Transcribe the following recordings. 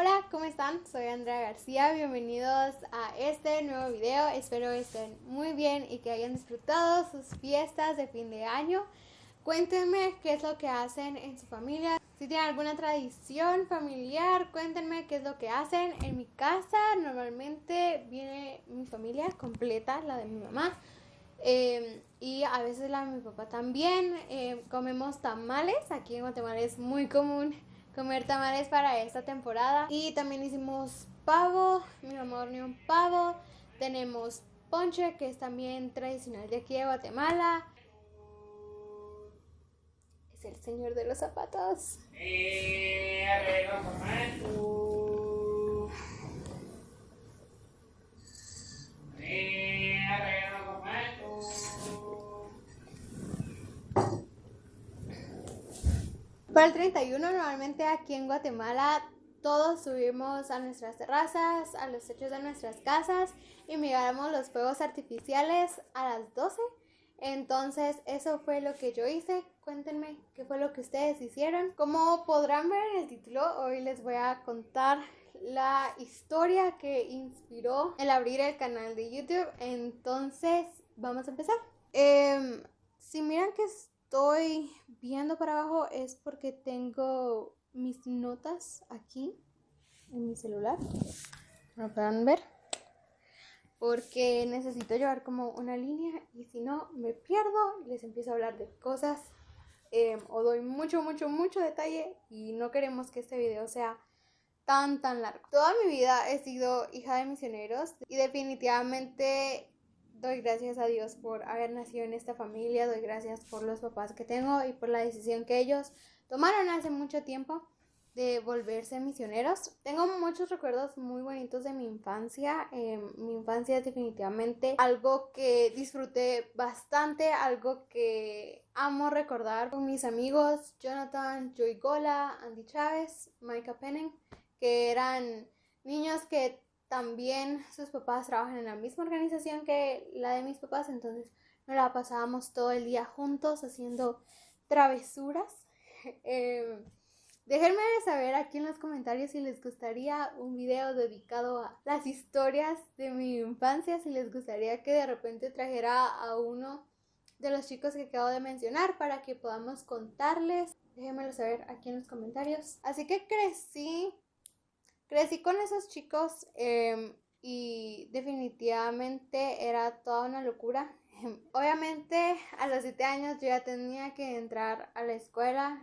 Hola, ¿cómo están? Soy Andrea García, bienvenidos a este nuevo video. Espero estén muy bien y que hayan disfrutado sus fiestas de fin de año. Cuéntenme qué es lo que hacen en su familia. Si tienen alguna tradición familiar, cuéntenme qué es lo que hacen. En mi casa normalmente viene mi familia completa, la de mi mamá. Y a veces la de mi papá también. Comemos tamales. Aquí en Guatemala es muy común comer tamales para esta temporada. Y también hicimos pavo. Mi mamá horneó un pavo. Tenemos ponche, que es también tradicional de aquí de Guatemala. Es el señor de los zapatos. Para el 31 normalmente aquí en Guatemala todos subimos a nuestras terrazas, a los techos de nuestras casas y miramos los fuegos artificiales a las 12. Entonces eso fue lo que yo hice. Cuéntenme qué fue lo que ustedes hicieron. Como podrán ver en el título, hoy les voy a contar la historia que inspiró el abrir el canal de YouTube. Entonces vamos a empezar. Si miran que estoy viendo para abajo es porque tengo mis notas aquí en mi celular. ¿No pueden ver? Porque necesito llevar como una línea y si no me pierdo y les empiezo a hablar de cosas o doy mucho detalle y no queremos que este video sea tan largo. Toda mi vida he sido hija de misioneros y definitivamente doy gracias a Dios por haber nacido en esta familia, doy gracias por los papás que tengo y por la decisión que ellos tomaron hace mucho tiempo de volverse misioneros. Tengo muchos recuerdos muy bonitos de mi infancia. Mi infancia es definitivamente algo que disfruté bastante, algo que amo recordar con mis amigos Jonathan, Joy Gola, Andy Chávez, Micah Penning, que eran niños que también sus papás trabajan en la misma organización que la de mis papás, entonces nos la pasábamos todo el día juntos haciendo travesuras. Déjenme saber aquí en los comentarios si les gustaría un video dedicado a las historias de mi infancia, si les gustaría que de repente trajera a uno de los chicos que acabo de mencionar para que podamos contarles. Déjenmelo saber aquí en los comentarios. Así que crecí con esos chicos y definitivamente era toda una locura. Obviamente a los 7 años yo ya tenía que entrar a la escuela.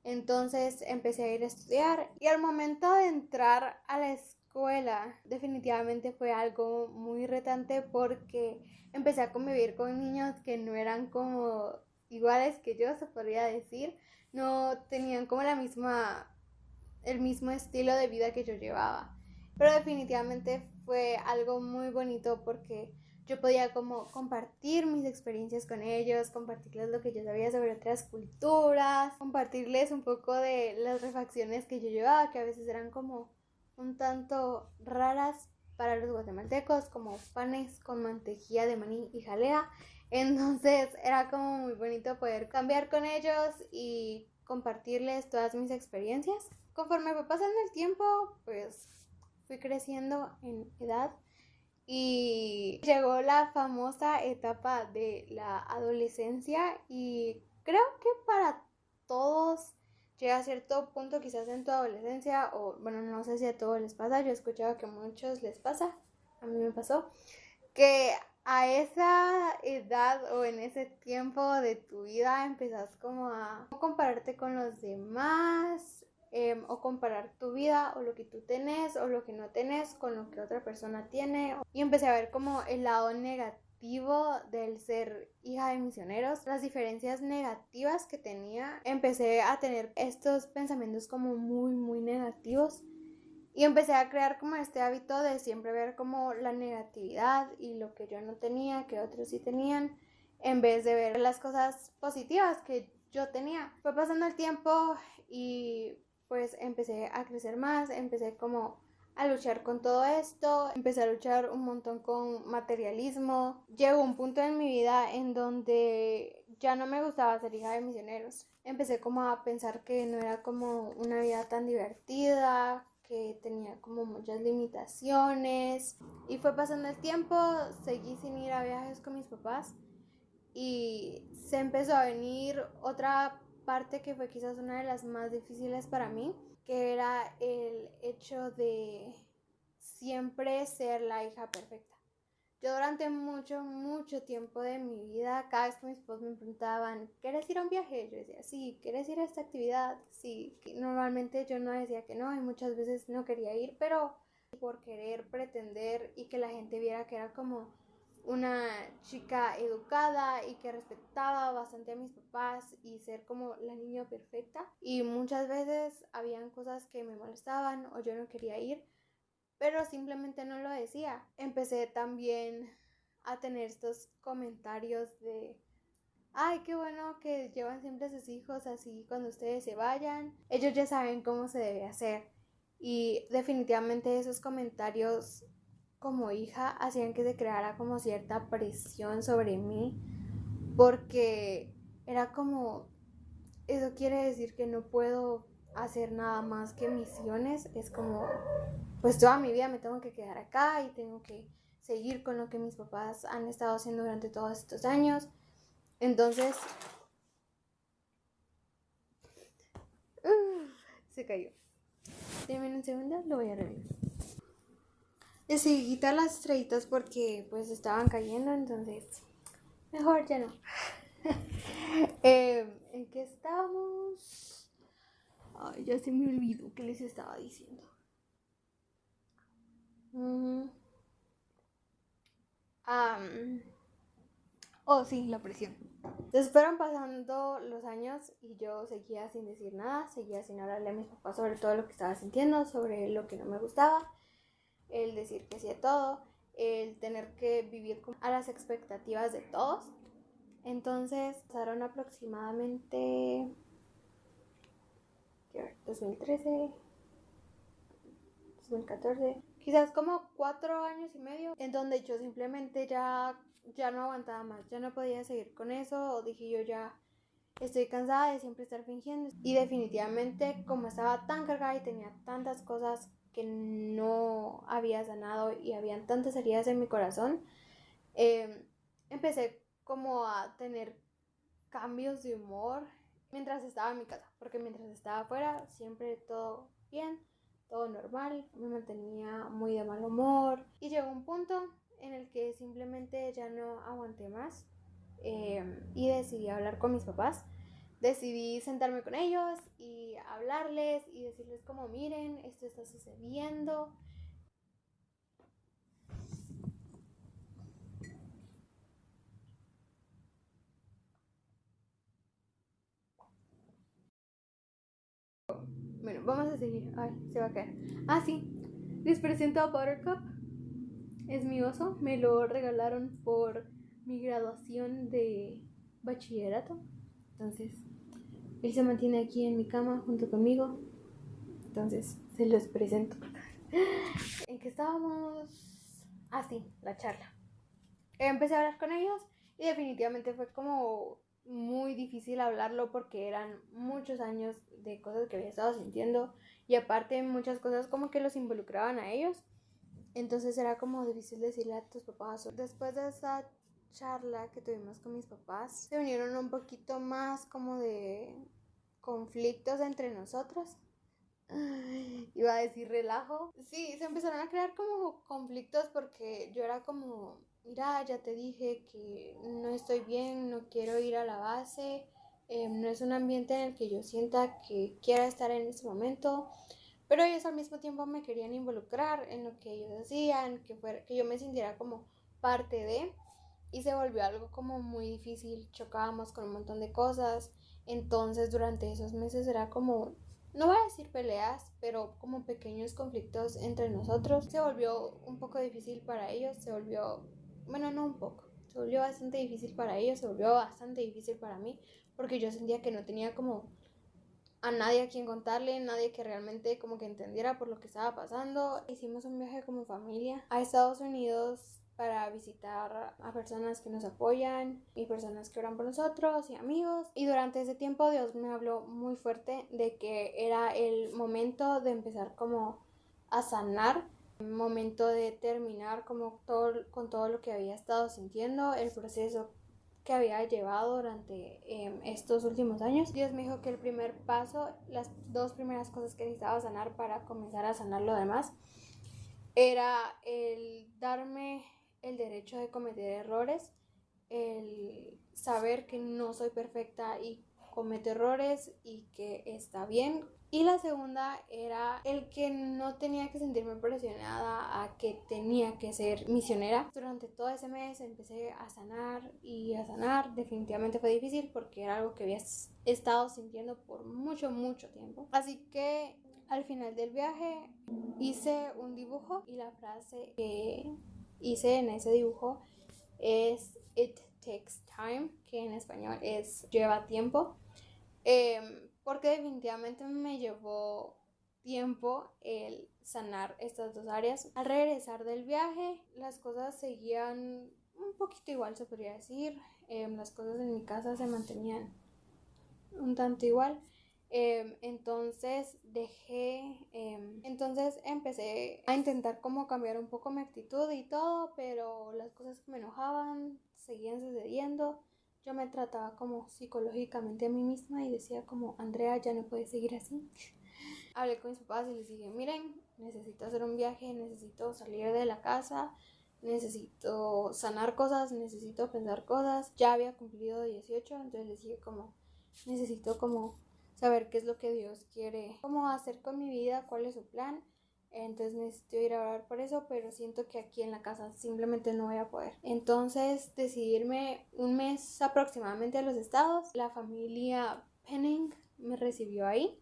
Entonces empecé a ir a estudiar y al momento de entrar a la escuela definitivamente fue algo muy retante porque empecé a convivir con niños que no eran como iguales que yo, se podría decir, no tenían como el mismo estilo de vida que yo llevaba, pero definitivamente fue algo muy bonito porque yo podía como compartir mis experiencias con ellos, compartirles lo que yo sabía sobre otras culturas, compartirles un poco de las refacciones que yo llevaba, que a veces eran como un tanto raras para los guatemaltecos, como panes con mantequilla de maní y jalea. Entonces era como muy bonito poder cambiar con ellos y compartirles todas mis experiencias. Conforme fue pasando el tiempo, pues fui creciendo en edad y llegó la famosa etapa de la adolescencia y creo que para todos llega a cierto punto, quizás en tu adolescencia, o bueno, no sé si a todos les pasa, yo he escuchado que a muchos les pasa, a mí me pasó, que a esa edad o en ese tiempo de tu vida empezás como a compararte con los demás, o comparar tu vida o lo que tú tenés o lo que no tenés con lo que otra persona tiene, y empecé a ver como el lado negativo del ser hija de misioneros, las diferencias negativas que tenía. Empecé a tener estos pensamientos como muy negativos y empecé a crear como este hábito de siempre ver como la negatividad y lo que yo no tenía, que otros sí tenían, en vez de ver las cosas positivas que yo tenía. Fue pasando el tiempo y pues empecé a crecer más, empecé como a luchar con todo esto, empecé a luchar un montón con materialismo. Llegó un punto en mi vida en donde ya no me gustaba ser hija de misioneros. Empecé como a pensar que no era como una vida tan divertida, que tenía como muchas limitaciones. Y fue pasando el tiempo, seguí sin ir a viajes con mis papás y se empezó a venir otra parte que fue quizás una de las más difíciles para mí, que era el hecho de siempre ser la hija perfecta. Yo durante mucho tiempo de mi vida, cada vez que mis papás me preguntaban, ¿quieres ir a un viaje? Yo decía, sí. ¿Quieres ir a esta actividad? Sí. Normalmente yo no decía que no y muchas veces no quería ir, pero por querer pretender y que la gente viera que era como una chica educada y que respetaba bastante a mis papás y ser como la niña perfecta. Y muchas veces habían cosas que me molestaban o yo no quería ir, pero simplemente no lo decía. Empecé también a tener estos comentarios de, ay, qué bueno que llevan siempre a sus hijos así cuando ustedes se vayan. Ellos ya saben cómo se debe hacer. Y definitivamente esos comentarios como hija hacían que se creara como cierta presión sobre mí, porque era como, eso quiere decir que no puedo hacer nada más que misiones. Es como, pues toda mi vida me tengo que quedar acá y tengo que seguir con lo que mis papás han estado haciendo durante todos estos años. Entonces, se cayó. Denme un segundo, lo voy a revivir. Decidí quitar las estrellitas porque pues estaban cayendo, entonces mejor ya no. ¿En qué estamos? Ay, ya se me olvidó qué les estaba diciendo. Oh, sí, la presión. Entonces fueron pasando los años y yo seguía sin decir nada, seguía sin hablarle a mis papás sobre todo lo que estaba sintiendo, sobre lo que no me gustaba, el decir que sí a todo, el tener que vivir a las expectativas de todos. Entonces pasaron aproximadamente 2013, 2014, quizás como 4 años y medio, en donde yo simplemente ya no aguantaba más, ya no podía seguir con eso, o dije yo ya estoy cansada de siempre estar fingiendo. Y definitivamente, como estaba tan cargada y tenía tantas cosas que no había sanado y habían tantas heridas en mi corazón, empecé como a tener cambios de humor mientras estaba en mi casa, porque mientras estaba afuera siempre todo bien, todo normal, me mantenía muy de mal humor y llegó un punto en el que simplemente ya no aguanté más, y decidí hablar con mis papás. Decidí sentarme con ellos y hablarles y decirles como, miren, esto está sucediendo. Bueno, vamos a seguir. Ay, se va a caer. Ah, sí. Les presento a Buttercup. Es mi oso. Me lo regalaron por mi graduación de bachillerato. Entonces, él se mantiene aquí en mi cama junto conmigo. Entonces, se los presento. ¿En qué estábamos? Ah, sí, la charla. Empecé a hablar con ellos y definitivamente fue como muy difícil hablarlo porque eran muchos años de cosas que había estado sintiendo y aparte muchas cosas como que los involucraban a ellos. Entonces era como difícil decirle a tus papás. Después de esa charla que tuvimos con mis papás, se unieron un poquito más como de conflictos entre nosotros. Iba a decir relajo. Sí, se empezaron a crear como conflictos porque yo era como, mira, ya te dije que no estoy bien, no quiero ir a la base, no es un ambiente en el que yo sienta que quiera estar en este momento. Pero ellos al mismo tiempo me querían involucrar en lo que ellos hacían, que yo me sintiera como parte de, y se volvió algo como muy difícil, chocábamos con un montón de cosas. Entonces durante esos meses era como, no voy a decir peleas, pero como pequeños conflictos entre nosotros. Se volvió un poco difícil para ellos, bueno, no un poco, se volvió bastante difícil para ellos, se volvió bastante difícil para mí, porque yo sentía que no tenía como a nadie a quien contarle, nadie que realmente como que entendiera por lo que estaba pasando. Hicimos un viaje como familia a Estados Unidos para visitar a personas que nos apoyan y personas que oran por nosotros y amigos. Y durante ese tiempo Dios me habló muy fuerte de que era el momento de empezar como a sanar. Momento de terminar como con todo lo que había estado sintiendo, el proceso que había llevado durante estos últimos años. Dios me dijo que el primer paso, las 2 primeras cosas que necesitaba sanar para comenzar a sanar lo demás, era el darme el derecho de cometer errores, el saber que no soy perfecta y cometo errores y que está bien. Y la segunda era el que no tenía que sentirme presionada a que tenía que ser misionera. Durante todo ese mes empecé a sanar y a sanar. Definitivamente fue difícil porque era algo que había estado sintiendo por mucho tiempo. Así que al final del viaje hice un dibujo y la frase que hice en ese dibujo es "It takes time", que en español es "lleva tiempo", porque definitivamente me llevó tiempo el sanar estas 2 áreas. Al regresar del viaje, las cosas seguían un poquito igual, se podría decir. Las cosas en mi casa se mantenían un tanto igual. Entonces empecé a intentar como cambiar un poco mi actitud y todo, pero las cosas que me enojaban seguían sucediendo. Yo me trataba como psicológicamente a mí misma y decía como, Andrea, ya no puedes seguir así. Hablé con mis papás y les dije, miren, necesito hacer un viaje, necesito salir de la casa, necesito sanar cosas, necesito pensar cosas. Ya había cumplido 18, entonces les dije como, necesito como saber qué es lo que Dios quiere, cómo hacer con mi vida, cuál es su plan. Entonces necesito ir a orar por eso, pero siento que aquí en la casa simplemente no voy a poder. Entonces decidí irme un mes aproximadamente a los Estados. La familia Penning me recibió ahí.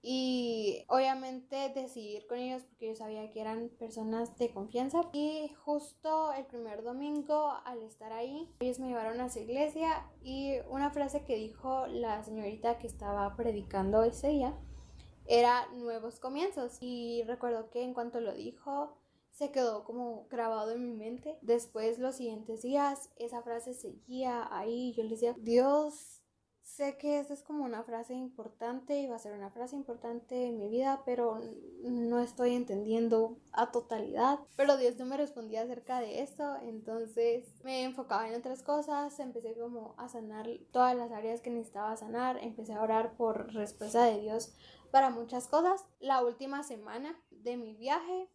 Y obviamente decidí ir con ellos porque yo sabía que eran personas de confianza. Y justo el primer domingo, al estar ahí, ellos me llevaron a su iglesia y una frase que dijo la señorita que estaba predicando ese día era "nuevos comienzos". Y recuerdo que en cuanto lo dijo, se quedó como grabado en mi mente. Después, los siguientes días, esa frase seguía ahí. Yo le decía, Dios, sé que esta es como una frase importante y va a ser una frase importante en mi vida, pero no estoy entendiendo a totalidad. Pero Dios no me respondía acerca de esto, entonces me enfocaba en otras cosas. Empecé como a sanar todas las áreas que necesitaba sanar. Empecé a orar por respuesta de Dios para muchas cosas. La última semana de mi viaje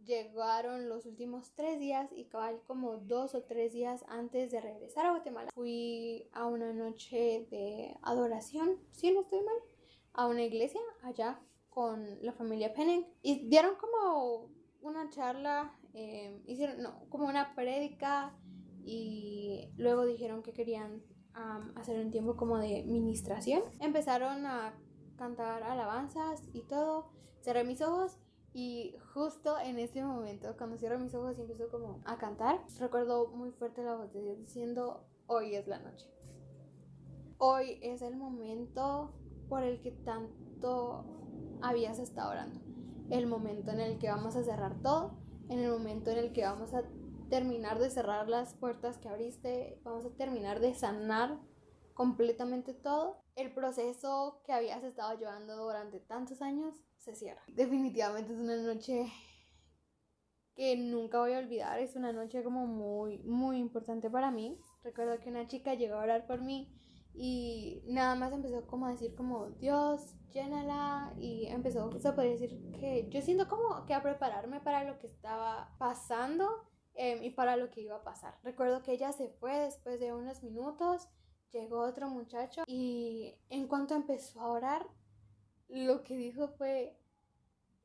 llegaron los últimos 3 días y cabal como 2 o 3 días antes de regresar a Guatemala fui a una noche de adoración, si no estoy mal, a una iglesia allá con la familia Penning y dieron como una charla, como una prédica y luego dijeron que querían hacer un tiempo como de ministración. Empezaron a cantar alabanzas y todo. Cerré mis ojos y justo en ese momento, cuando cierro mis ojos y empiezo como a cantar, recuerdo muy fuerte la voz de Dios diciendo, hoy es la noche. Hoy es el momento por el que tanto habías estado orando. El momento en el que vamos a cerrar todo, en el momento en el que vamos a terminar de cerrar las puertas que abriste, vamos a terminar de sanar completamente todo. El proceso que habías estado llevando durante tantos años se cierra. Definitivamente es una noche que nunca voy a olvidar. Es una noche como muy importante para mí. Recuerdo que una chica llegó a orar por mí y nada más empezó como a decir como, Dios, llénala, y empezó, se podría decir que yo siento como que a prepararme para lo que estaba pasando y para lo que iba a pasar. Recuerdo que ella se fue después de unos minutos, llegó otro muchacho y en cuanto empezó a orar, lo que dijo fue,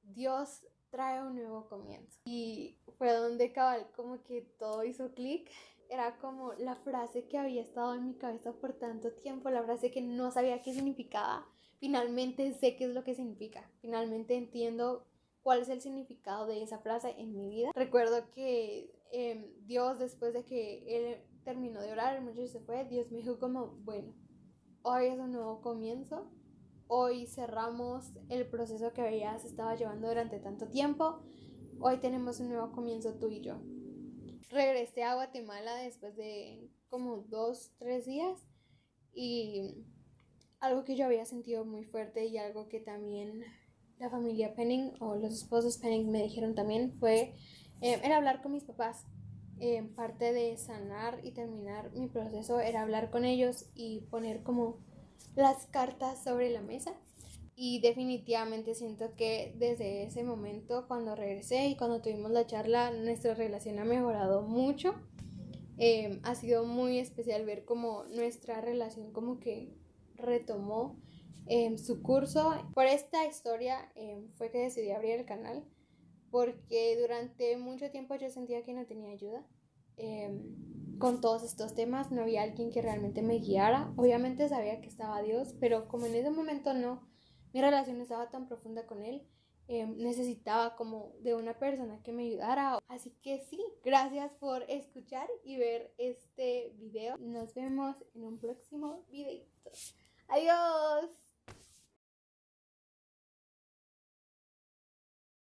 Dios trae un nuevo comienzo. Y fue donde cabal como que todo hizo clic. Era como la frase que había estado en mi cabeza por tanto tiempo, la frase que no sabía qué significaba. Finalmente sé qué es lo que significa. Finalmente entiendo cuál es el significado de esa frase en mi vida. Recuerdo que Dios, después de que él terminó de orar, el muchacho se fue, Dios me dijo como, bueno, hoy es un nuevo comienzo. Hoy cerramos el proceso que habías estado llevando durante tanto tiempo. Hoy tenemos un nuevo comienzo tú y yo. Regresé a Guatemala después de como 2, 3 días y algo que yo había sentido muy fuerte y algo que también la familia Penning o los esposos Penning me dijeron también fue era hablar con mis papás. Parte de sanar y terminar mi proceso era hablar con ellos y poner como las cartas sobre la mesa. Y definitivamente siento que desde ese momento, cuando regresé y cuando tuvimos la charla, nuestra relación ha mejorado mucho. Ha sido muy especial ver cómo nuestra relación como que retomó su curso. Por esta historia fue que decidí abrir el canal, porque durante mucho tiempo yo sentía que no tenía ayuda con todos estos temas. No había alguien que realmente me guiara. Obviamente sabía que estaba Dios, pero como en ese momento no, mi relación estaba tan profunda con Él, necesitaba como de una persona que me ayudara. Así que sí, gracias por escuchar y ver este video. Nos vemos en un próximo videito. Adiós.